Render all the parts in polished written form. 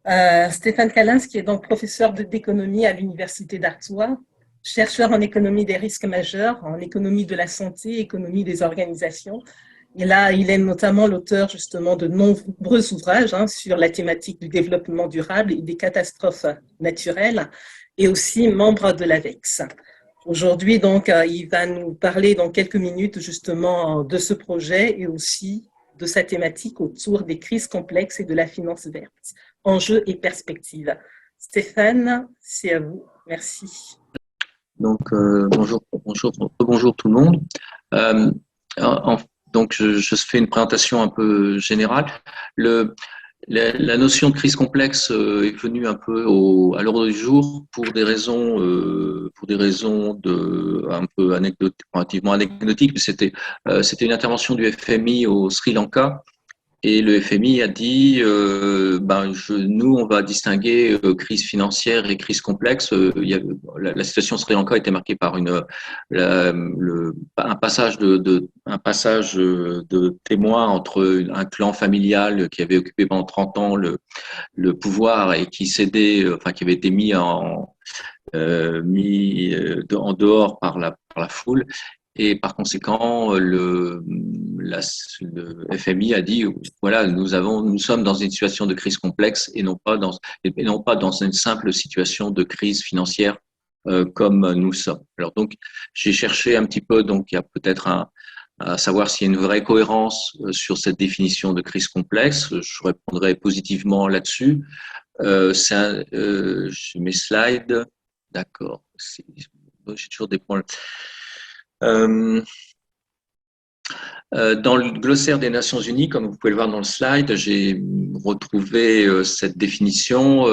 Stéphane Callens, qui est donc professeur d'économie à l'Université d'Artois, chercheur en économie des risques majeurs, en économie de la santé, économie des organisations. Et là, il est notamment l'auteur justement de nombreux ouvrages sur la thématique du développement durable et des catastrophes naturelles, et aussi membre de l'AVEX. Aujourd'hui, donc, il va nous parler dans quelques minutes justement de ce projet et aussi de sa thématique autour des crises complexes et de la finance verte, enjeux et perspectives. Stéphane, c'est à vous. Merci. Donc, bonjour tout le monde. Euh, en- donc, je fais une présentation un peu générale. Le, la notion de crise complexe est venue un peu à l'ordre du jour pour des raisons un peu relativement anecdotiques. Mais c'était une intervention du FMI au Sri Lanka. Et le FMI a dit, nous, on va distinguer crise financière et crise complexe. La situation au Sri Lanka a été marquée par un passage de témoin entre un clan familial qui avait occupé pendant 30 ans le pouvoir et qui cédait, qui avait été en dehors par la foule. Et par conséquent, le FMI a dit, voilà, nous sommes dans une situation de crise complexe et non pas dans une simple situation de crise financière comme nous sommes. Alors donc, j'ai cherché un petit peu, donc il y a peut-être à savoir s'il y a une vraie cohérence sur cette définition de crise complexe. Je répondrai positivement là-dessus. Mes slides, d'accord. J'ai toujours des points. Euh, Dans le glossaire des Nations Unies, comme vous pouvez le voir dans le slide, j'ai retrouvé cette définition.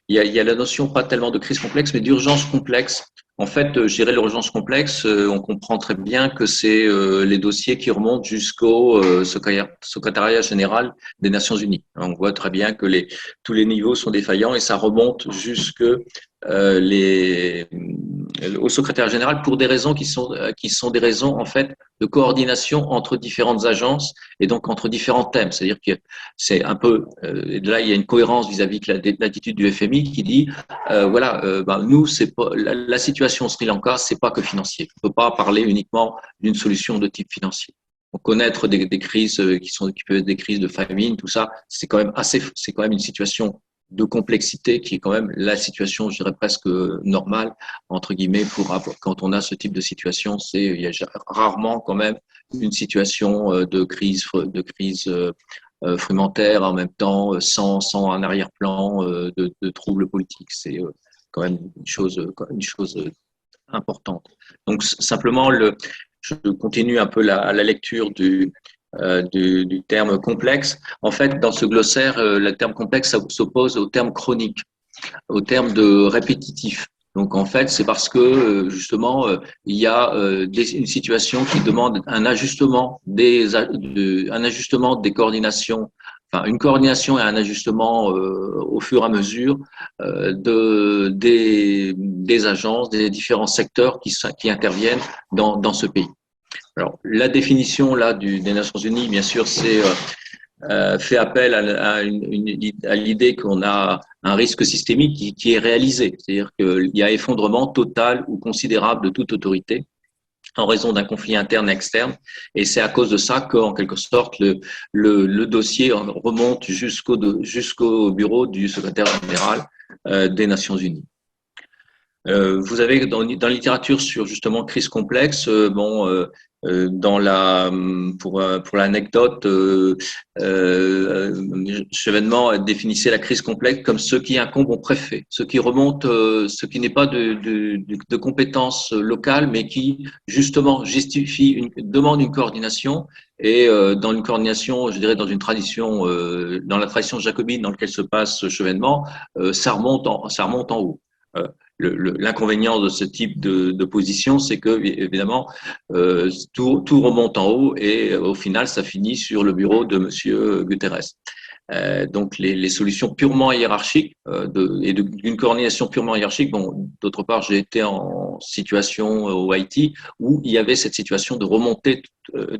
Il y a la notion pas tellement de crise complexe, mais d'urgence complexe. En fait, je dirais l'urgence complexe, on comprend très bien que c'est les dossiers qui remontent jusqu'au secrétariat général des Nations Unies. On voit très bien que tous les niveaux sont défaillants et ça remonte jusque au secrétaire général pour des raisons qui sont des raisons en fait de coordination entre différentes agences et donc entre différents thèmes. C'est-à-dire que c'est un peu là il y a une cohérence vis-à-vis de l'attitude du FMI qui dit nous c'est pas la situation au Sri Lanka, c'est pas que financier. On peut pas parler uniquement d'une solution de type financier. Donc, connaître des crises qui peuvent être des crises de famine, tout ça, c'est quand même une situation de complexité qui est quand même la situation, je dirais presque normale entre guillemets quand on a ce type de situation. Il y a rarement quand même une situation de crise frumentaire en même temps sans un arrière-plan de troubles politiques. C'est quand même une chose importante. Donc simplement je continue un peu la lecture du terme complexe. En fait, dans ce glossaire, le terme complexe s'oppose au terme chronique, au terme de répétitif. Donc en fait, c'est parce que justement, il y a une situation qui demande un ajustement des coordinations, enfin une coordination et un ajustement au fur et à mesure des agences, des différents secteurs qui interviennent dans ce pays. Alors la définition là des Nations Unies, bien sûr, c'est fait appel à l'idée qu'on a un risque systémique qui est réalisé, c'est-à-dire qu'il y a effondrement total ou considérable de toute autorité en raison d'un conflit interne et externe, et c'est à cause de ça qu'en quelque sorte le dossier remonte jusqu'au bureau du secrétaire général des Nations Unies. Vous avez dans la littérature sur justement crise complexe, pour l'anecdote, Chevènement définissait la crise complexe comme ce qui incombe au préfet, ce qui remonte, ce qui n'est pas de compétences locales, mais qui justement demande une coordination et dans une coordination, je dirais dans dans la tradition jacobine dans laquelle se passe ce Chevènement, ça remonte en haut. L'inconvénient de ce type de position, c'est que évidemment tout remonte en haut et au final, ça finit sur le bureau de Monsieur Guterres. Donc les solutions purement hiérarchiques d'une coordination purement hiérarchique. Bon, d'autre part, j'ai été en situation au Haïti où il y avait cette situation de remontée de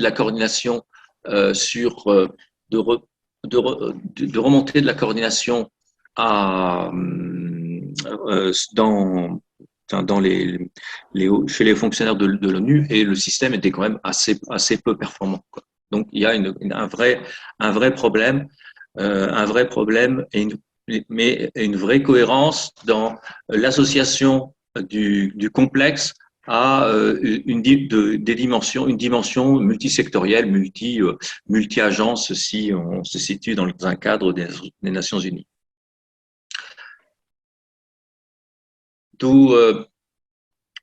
la coordination sur de remonter de la coordination à, dans chez les fonctionnaires de l'ONU, et le système était quand même assez peu performant, quoi. Donc il y a un vrai problème, mais une vraie cohérence dans l'association du complexe à une dimension multisectorielle, multi-agence, si on se situe dans un cadre des Nations Unies. D'où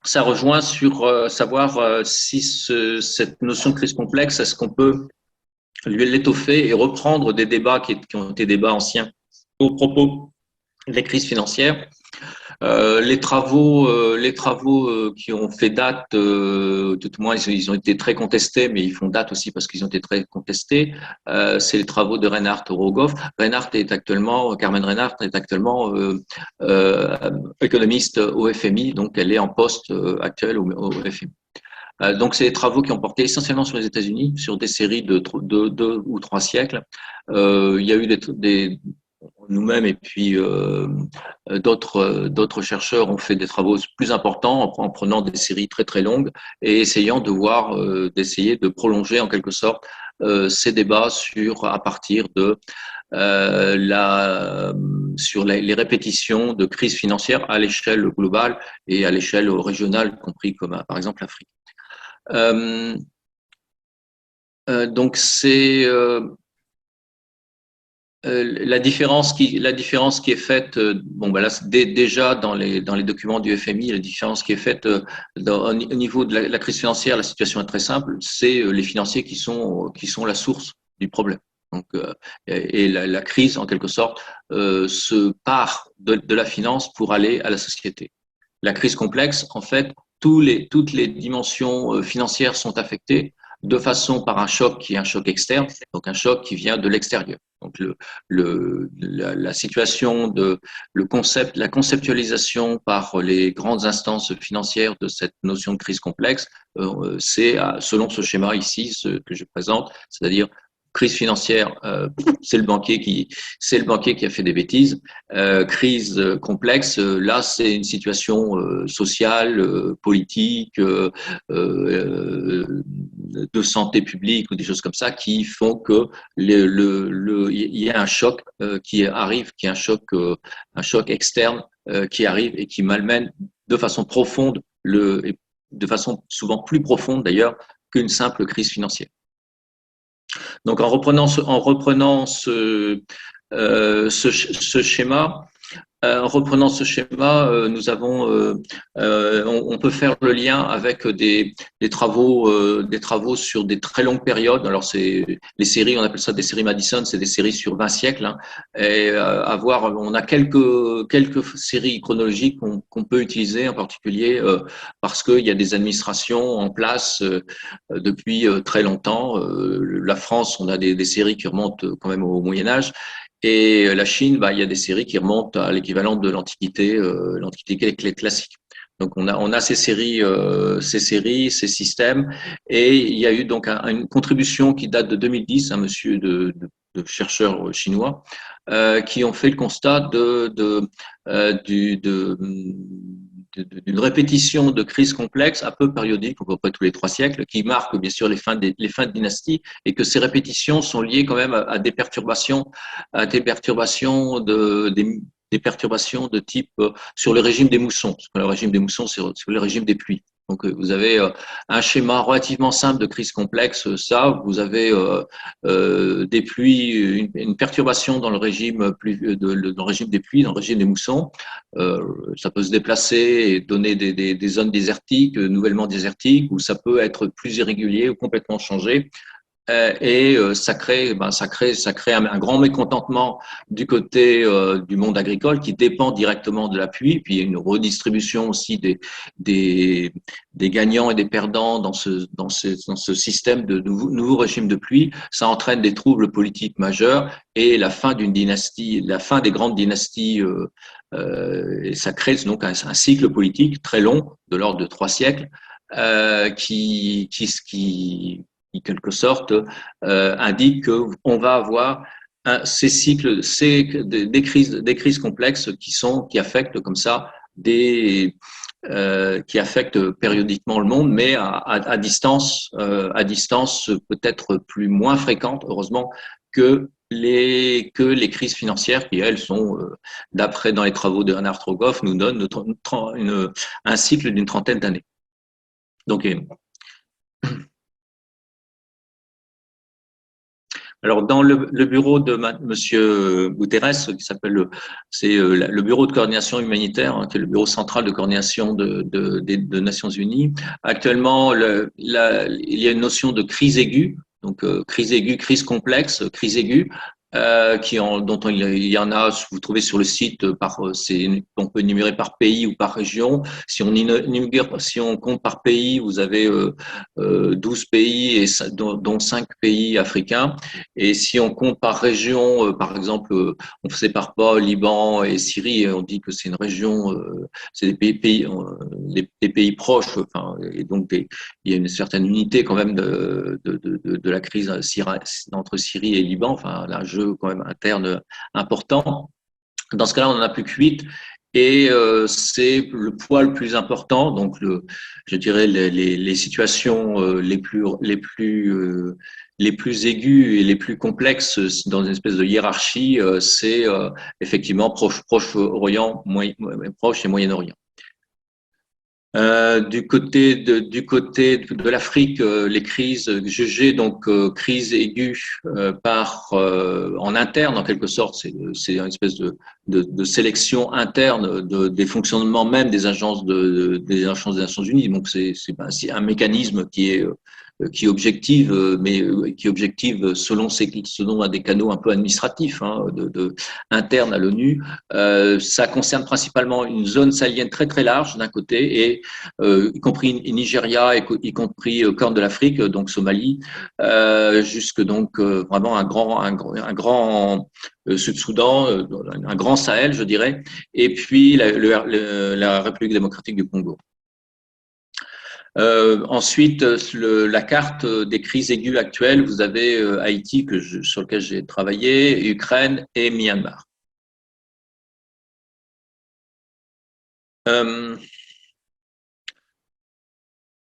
ça rejoint sur savoir si cette notion de crise complexe, est-ce qu'on peut l'étoffer et reprendre des débats qui ont été débats anciens au propos des crises financières. Les travaux qui ont fait date, tout au moins ils ont été très contestés, mais ils font date aussi parce qu'ils ont été très contestés. C'est les travaux de Reinhard Rogoff. Carmen Reinhard est actuellement économiste au FMI, donc elle est en poste actuel au FMI. Donc, c'est des travaux qui ont porté essentiellement sur les États-Unis, sur des séries de 2 ou 3 siècles. Il y a eu nous-mêmes et puis d'autres chercheurs ont fait des travaux plus importants en prenant des séries très très longues et essayant d'essayer de prolonger en quelque sorte ces débats à partir de sur les répétitions de crises financières à l'échelle globale et à l'échelle régionale, compris comme par exemple l'Afrique. Donc c'est la différence qui est faite, là, déjà dans les documents du FMI, la différence qui est faite au niveau de la crise financière, la situation est très simple, c'est les financiers qui sont la source du problème. Donc, et la crise, en quelque sorte, se part de la finance pour aller à la société. La crise complexe, en fait, toutes les dimensions financières sont affectées de façon par un choc qui est un choc externe, donc un choc qui vient de l'extérieur. Donc la situation la conceptualisation par les grandes instances financières de cette notion de crise complexe, c'est selon ce schéma ici, ce que je présente, c'est-à-dire crise financière, c'est le banquier qui a fait des bêtises. Crise complexe, là c'est une situation sociale, politique, de santé publique ou des choses comme ça qui font que il y a un choc qui arrive, qui est un choc externe qui arrive et qui malmène de façon profonde de façon souvent plus profonde d'ailleurs qu'une simple crise financière. Donc, en reprenant ce schéma, nous avons, on peut faire le lien avec des travaux sur des très longues périodes. Alors, c'est les séries, on appelle ça des séries Madison, c'est des séries sur 20 siècles. Hein, et on a quelques séries chronologiques qu'on peut utiliser, en particulier parce qu'il y a des administrations en place depuis très longtemps. La France, on a des séries qui remontent quand même au Moyen Âge. Et la Chine, il y a des séries qui remontent à l'équivalent de l'Antiquité classique. Donc on a ces séries, ces systèmes, et il y a eu donc une contribution qui date de 2010, un monsieur de chercheurs chinois qui ont fait le constat d'une répétition de crises complexes un peu périodiques, à peu près tous les 3 siècles, qui marquent bien sûr les fins de dynasties, et que ces répétitions sont liées quand même à des perturbations de type sur le régime des moussons. Parce que le régime des moussons, c'est le régime des pluies. Donc, vous avez un schéma relativement simple de crise complexe. Vous avez des pluies, une perturbation dans le régime dans le régime des pluies, dans le régime des moussons. Ça peut se déplacer et donner des zones désertiques, nouvellement désertiques, ou ça peut être plus irrégulier ou complètement changé. Et ça crée un grand mécontentement du côté du monde agricole qui dépend directement de la pluie, puis il y a une redistribution aussi des gagnants et des perdants dans ce système de nouveau régime de pluie. Ça entraîne des troubles politiques majeurs et la fin d'une dynastie, la fin des grandes dynasties, et ça crée donc un cycle politique très long de l'ordre de 3 siècles qui quelque sorte indique qu'on va avoir ces cycles, des crises complexes qui affectent comme ça qui affectent périodiquement le monde, mais à distance peut-être moins fréquente, heureusement, que les crises financières qui, elles, sont, d'après dans les travaux de Bernard Trogoff, nous donnent un cycle d'une trentaine d'années. Donc, alors, dans le bureau de Monsieur Guterres, qui s'appelle c'est le bureau de coordination humanitaire, hein, qui est le bureau central de coordination de Nations Unies. Actuellement, il y a une notion de crise aiguë, donc crise aiguë, crise complexe, crise aiguë. Dont il y en a, vous trouvez sur le site, on peut énumérer par pays ou par région. Si on compte par pays, vous avez 12 pays, dont 5 pays africains. Et si on compte par région, par exemple, on ne sépare pas Liban et Syrie, on dit que c'est une région, c'est des pays proches, enfin, et donc il y a une certaine unité quand même de la crise entre Syrie et Liban, enfin, un jeu quand même interne important. Dans ce cas-là, on n'en a plus que 8 et c'est le poids le plus important. Donc, je dirais les situations les plus aiguës et les plus complexes dans une espèce de hiérarchie, c'est effectivement Proche-Orient, Proche et Moyen-Orient. Du côté de l'Afrique, les crises jugées donc crise aiguë en interne en quelque sorte, c'est une espèce de sélection interne des fonctionnements même des agences des Nations Unies. Donc c'est un mécanisme qui objective, mais qui objective selon des canaux un peu administratifs, hein, internes à l'ONU. Ça concerne principalement une zone sahélienne très très large d'un côté, et y compris Nigeria, y compris Corne de l'Afrique, donc Somalie, jusque donc vraiment un grand Sud-Soudan, un grand Sahel, je dirais, et puis la République démocratique du Congo. Ensuite, la carte des crises aiguës actuelles, vous avez Haïti, sur lequel j'ai travaillé, Ukraine et Myanmar.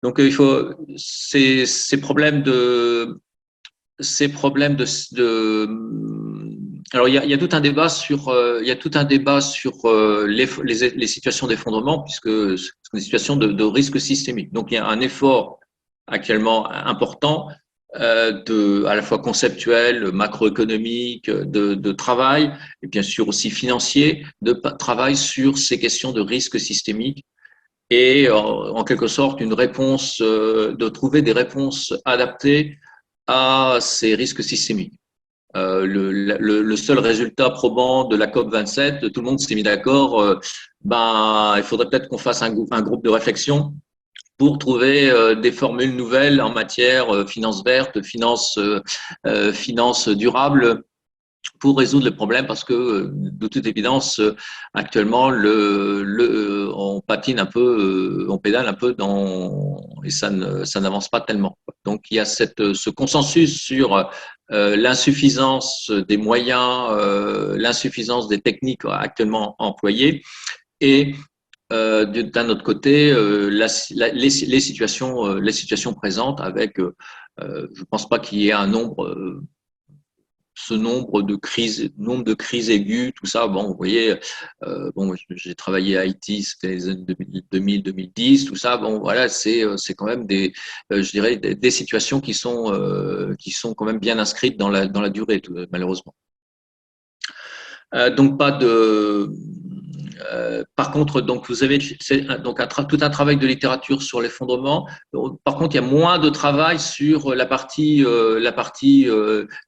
Donc, il faut ces problèmes alors il y a tout un débat sur les situations d'effondrement, puisque c'est une situation de risque systémique. Donc il y a un effort actuellement important à la fois conceptuel, macroéconomique, de travail, et bien sûr aussi financier, de travail sur ces questions de risque systémique, et en quelque sorte de trouver des réponses adaptées à ces risques systémiques. Le seul résultat probant de la COP27, tout le monde s'est mis d'accord, il faudrait peut-être qu'on fasse un groupe de réflexion pour trouver des formules nouvelles en matière finance verte, finance durable, pour résoudre le problème, parce que de toute évidence, actuellement, on patine un peu, on pédale un peu et ça n'avance pas tellement. Donc il y a ce consensus sur l'insuffisance des moyens, l'insuffisance des techniques actuellement employées, et d'un autre côté, les situations présentes avec, je pense pas qu'il y ait ce nombre de crises aiguës, tout ça. Bon, vous voyez, j'ai travaillé à Haïti, c'était les années 2000-2010, tout ça. Bon, voilà, c'est quand même je dirais, des situations qui sont quand même bien inscrites dans la durée, malheureusement. Donc par contre, donc vous avez donc tout un travail de littérature sur l'effondrement. Par contre, il y a moins de travail sur la partie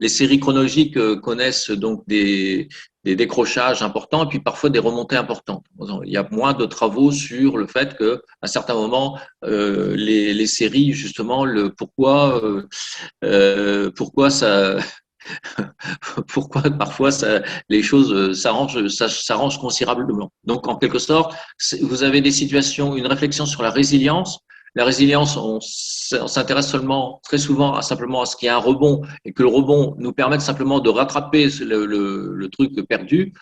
les séries chronologiques connaissent donc des décrochages importants, et puis parfois des remontées importantes. Il y a moins de travaux sur le fait que à certains moments les séries, justement, pourquoi ça pourquoi parfois les choses s'arrangent considérablement. Donc, en quelque sorte, vous avez une réflexion sur la résilience La résilience, on s'intéresse seulement très souvent simplement à ce qu'il y a un rebond et que le rebond nous permette simplement de rattraper le truc perdu.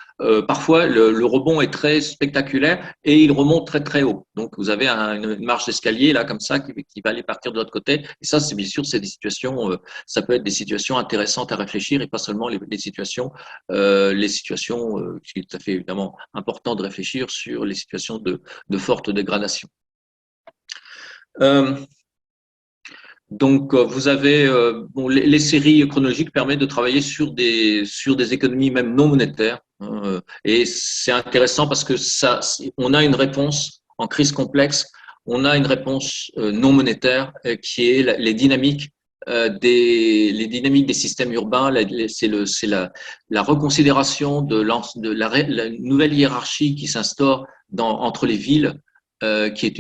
Parfois, le rebond est très spectaculaire et il remonte très très haut. Donc, vous avez une marche d'escalier là comme ça qui va aller partir de l'autre côté. Et ça, c'est bien sûr, c'est des situations. Ça peut être des situations intéressantes à réfléchir et pas seulement les situations qui est tout à fait évidemment important de réfléchir sur les situations de forte dégradation. Donc, vous avez bon, les séries chronologiques permettent de travailler sur des économies même non monétaires, et c'est intéressant parce que ça, on a une réponse en crise complexe, on a une réponse non monétaire qui est les dynamiques les dynamiques des systèmes urbains. C'est la reconsidération de la nouvelle hiérarchie qui s'instaure entre les villes, qui est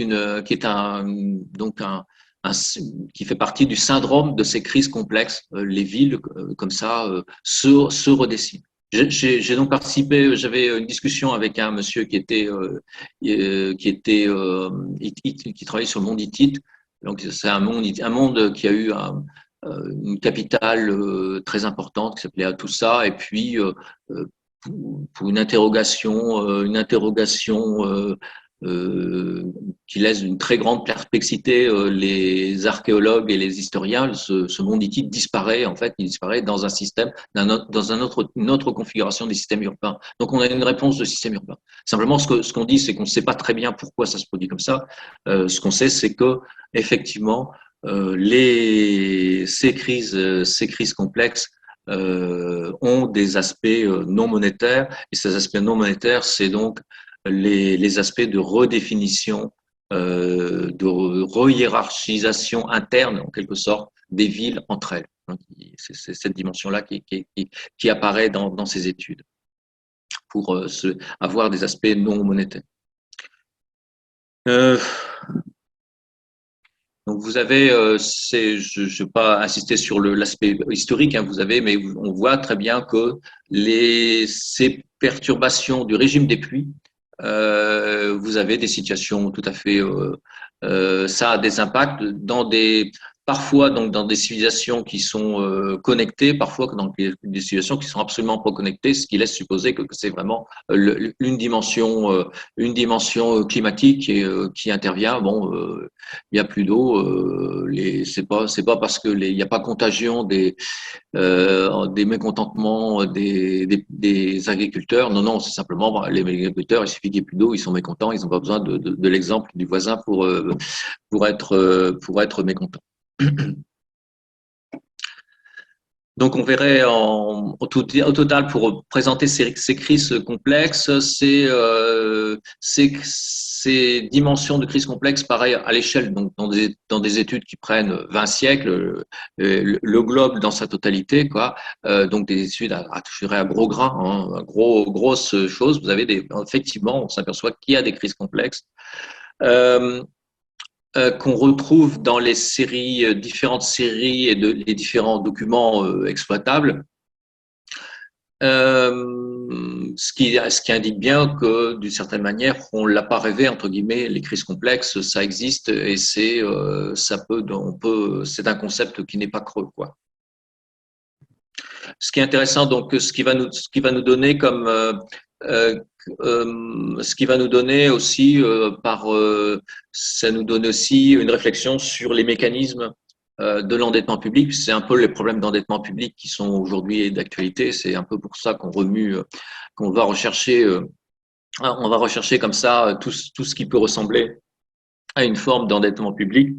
qui fait partie du syndrome de ces crises complexes. Les villes, comme ça, se redessinent. J'ai donc participé, j'avais une discussion avec un monsieur qui travaillait sur le monde hittite. Donc, c'est un monde qui a eu une capitale très importante qui s'appelait Hattusa, et puis pour une interrogation qui laisse une très grande perplexité les archéologues et les historiens. Ce monde hittite disparaît, en fait, il disparaît dans un système, une autre configuration des systèmes urbains. Donc, on a une réponse de système urbain. Simplement, ce qu'on dit, c'est qu'on ne sait pas très bien pourquoi ça se produit comme ça. Ce qu'on sait, c'est que, effectivement, ces crises complexes ont des aspects non monétaires, et ces aspects non monétaires, c'est donc les aspects de redéfinition, de rehiérarchisation interne, en quelque sorte, des villes entre elles. C'est cette dimension-là qui apparaît dans ces études pour avoir des aspects non monétaires. Donc vous avez, je ne vais pas insister sur l'aspect historique, hein, mais on voit très bien que ces perturbations du régime des pluies, vous avez des situations tout à fait, ça a des impacts parfois donc dans des civilisations qui sont connectées, parfois dans des civilisations qui sont absolument pas connectées, ce qui laisse supposer que c'est vraiment une dimension climatique qui intervient. Bon, il y a plus d'eau, c'est pas parce que il n'y a pas contagion des mécontentements des agriculteurs. Non, c'est simplement les agriculteurs, il suffit qu'il n'y ait plus d'eau, ils sont mécontents, ils n'ont pas besoin de l'exemple du voisin pour être mécontents. Donc, on verrait au total, pour présenter ces crises complexes, ces dimensions de crise complexe, pareil à l'échelle, donc dans des études qui prennent 20 siècles, le globe dans sa totalité, quoi. Donc des études je dirais à gros grains, hein, grosses choses. Vous avez effectivement, on s'aperçoit qu'il y a des crises complexes. Qu'on retrouve dans les différentes séries et les différents documents exploitables, ce qui indique bien que d'une certaine manière, on l'a pas rêvé, entre guillemets, les crises complexes, ça existe et c'est un concept qui n'est pas creux, quoi. Ce qui est intéressant, donc, ce qui va nous donner comme ce qui va nous donner aussi ça nous donne aussi une réflexion sur les mécanismes de l'endettement public. C'est un peu les problèmes d'endettement public qui sont aujourd'hui d'actualité. C'est un peu pour ça qu'on va rechercher comme ça tout ce qui peut ressembler à une forme d'endettement public.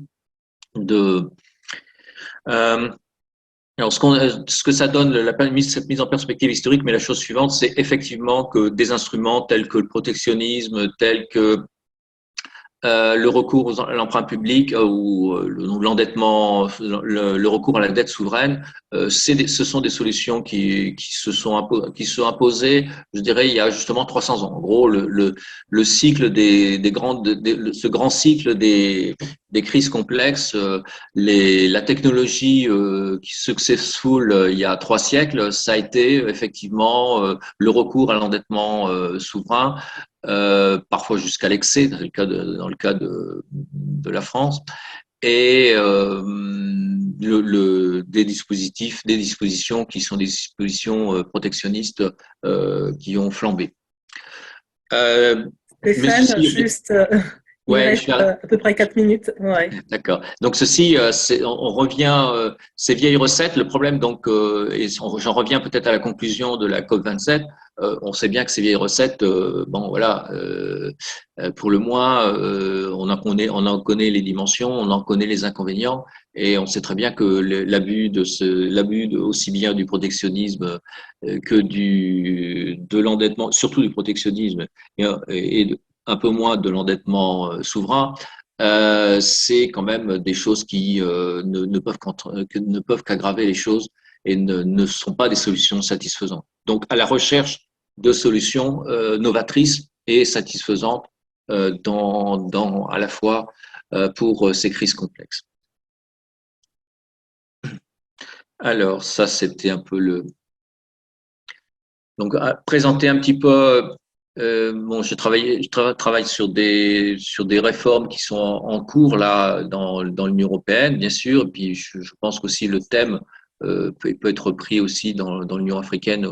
Alors, ce que ça donne, cette mise en perspective historique, mais la chose suivante, c'est effectivement que des instruments tels que le protectionnisme, tels que le recours à l'emprunt public ou l'endettement, le recours à la dette souveraine, ce sont des solutions qui sont imposées, je dirais, il y a justement 300 ans. En gros, le cycle ce grand cycle des crises complexes, la technologie successful il y a 3 siècles, ça a été effectivement le recours à l'endettement souverain, parfois jusqu'à l'excès, dans le cas de la France, et des dispositions qui sont des dispositions protectionnistes qui ont flambé. Mais Stéphane, ceci, juste, il ouais, reste à peu près 4 minutes. Ouais. d'accord. Donc ceci, on revient ces vieilles recettes. Le problème, donc, et j'en reviens peut-être à la conclusion de la COP 27. On sait bien que ces vieilles recettes, bon voilà, pour le moins, on en connaît les dimensions, on en connaît les inconvénients, et on sait très bien que l'abus aussi bien du protectionnisme que de l'endettement, surtout du protectionnisme et un peu moins de l'endettement souverain, c'est quand même des choses qui ne peuvent qu'aggraver les choses et ne sont pas des solutions satisfaisantes. Donc, à la recherche de solutions novatrices et satisfaisantes à la fois pour ces crises complexes. Alors, ça, c'était un peu donc, présenter un petit peu. Bon, je travaille sur des réformes qui sont en cours là dans l'Union européenne, bien sûr. Et puis, je pense qu'aussi le thème peut être repris aussi dans l'Union africaine,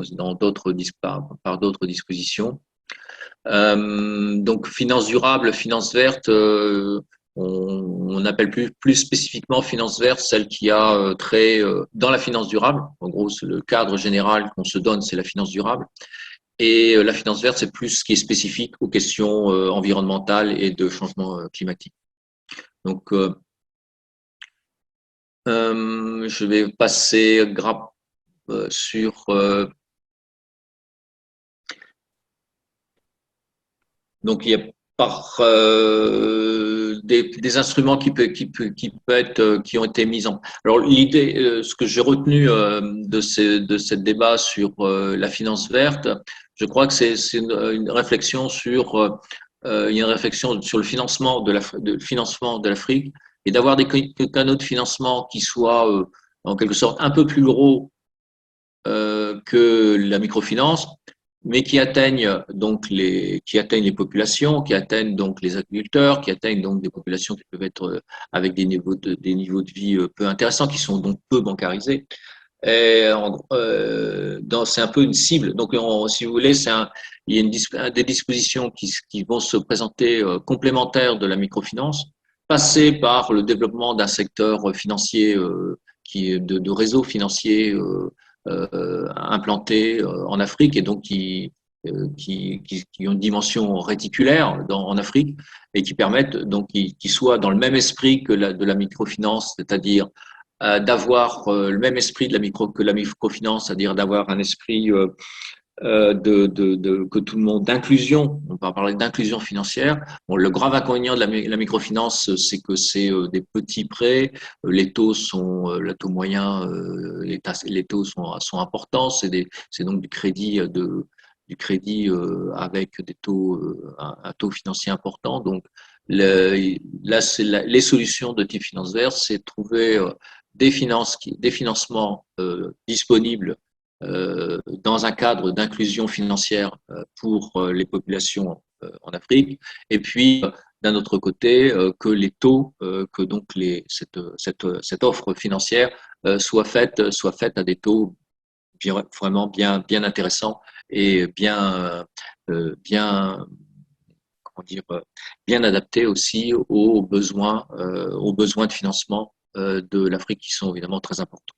par d'autres dispositions. Donc, finance durable, finance verte. On appelle plus spécifiquement finance verte celle qui a trait dans la finance durable. En gros, c'est le cadre général qu'on se donne, c'est la finance durable. Et la finance verte, c'est plus ce qui est spécifique aux questions environnementales et de changement climatique. Donc, je vais passer sur donc il y a par des instruments qui ont été mis en. Alors l'idée, ce que j'ai retenu de cette débat sur la finance verte, je crois que c'est une réflexion il y a une réflexion sur le financement de l'Afrique et d'avoir des canaux de financement qui soient en quelque sorte un peu plus gros que la microfinance, mais qui atteignent les populations, qui atteignent donc les agriculteurs, qui atteignent donc des populations qui peuvent être avec des niveaux de vie peu intéressants, qui sont donc peu bancarisés. Et c'est un peu une cible. Donc, si vous voulez, il y a des dispositions qui vont se présenter complémentaires de la microfinance, passer par le développement d'un secteur financier de réseaux financiers implantés en Afrique et donc qui ont une dimension réticulaire en Afrique et qui permettent donc qui soient dans le même esprit de la microfinance, c'est-à-dire d'avoir le même esprit que la microfinance, c'est-à-dire d'avoir un esprit que tout le monde, d'inclusion, on va parler d'inclusion financière. Bon, le grave inconvénient de la microfinance, c'est que c'est des petits prêts, les taux moyen, les taux sont importants, c'est donc du crédit avec des taux, un taux financier important. Donc, là, les solutions de type finance verte, c'est de trouver des financements disponibles dans un cadre d'inclusion financière pour les populations en Afrique, et puis d'un autre côté que les taux, que donc cette offre financière soit faite à des taux vraiment bien intéressants et comment dire, bien adaptés aussi aux besoins de financement de l'Afrique qui sont évidemment très importants.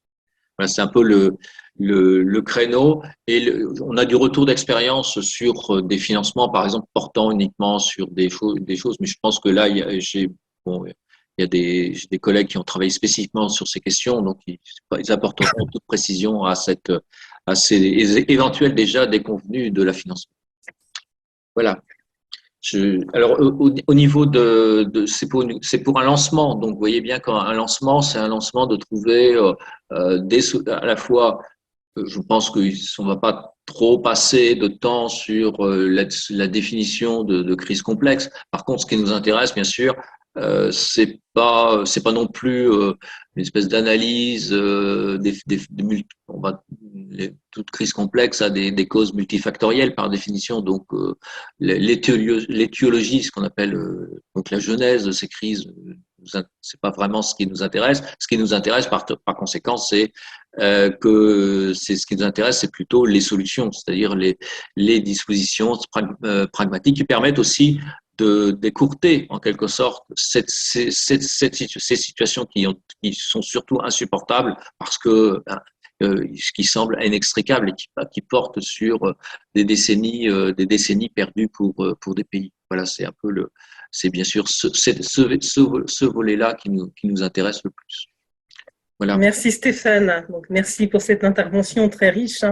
Voilà, c'est un peu le créneau. Et on a du retour d'expérience sur des financements, par exemple, portant uniquement sur des choses. Mais je pense que là, il y a j'ai des collègues qui ont travaillé spécifiquement sur ces questions, donc ils apporteront toute précision à ces éventuels déjà déconvenus de la finance. Voilà. Alors, au niveau c'est pour un lancement. Donc, vous voyez bien qu'un lancement, c'est un lancement de trouver à la fois, je pense qu'on ne va pas trop passer de temps sur la définition de crise complexe. Par contre, ce qui nous intéresse, bien sûr, c'est pas non plus une espèce d'analyse toute crise complexe a des causes multifactorielles par définition. Donc, l'étiologie, ce qu'on appelle donc la genèse de ces crises, c'est pas vraiment ce qui nous intéresse. Ce qui nous intéresse, par conséquent, c'est ce qui nous intéresse, c'est plutôt les solutions, c'est-à-dire les dispositions pragmatiques qui permettent aussi d'écourter en quelque sorte ces situations qui sont surtout insupportables parce que ce qui semble inextricable et qui porte sur des décennies perdues pour des pays. Voilà, c'est bien sûr ce volet-là qui nous intéresse le plus. Voilà. Merci Stéphane. Donc, merci pour cette intervention très riche.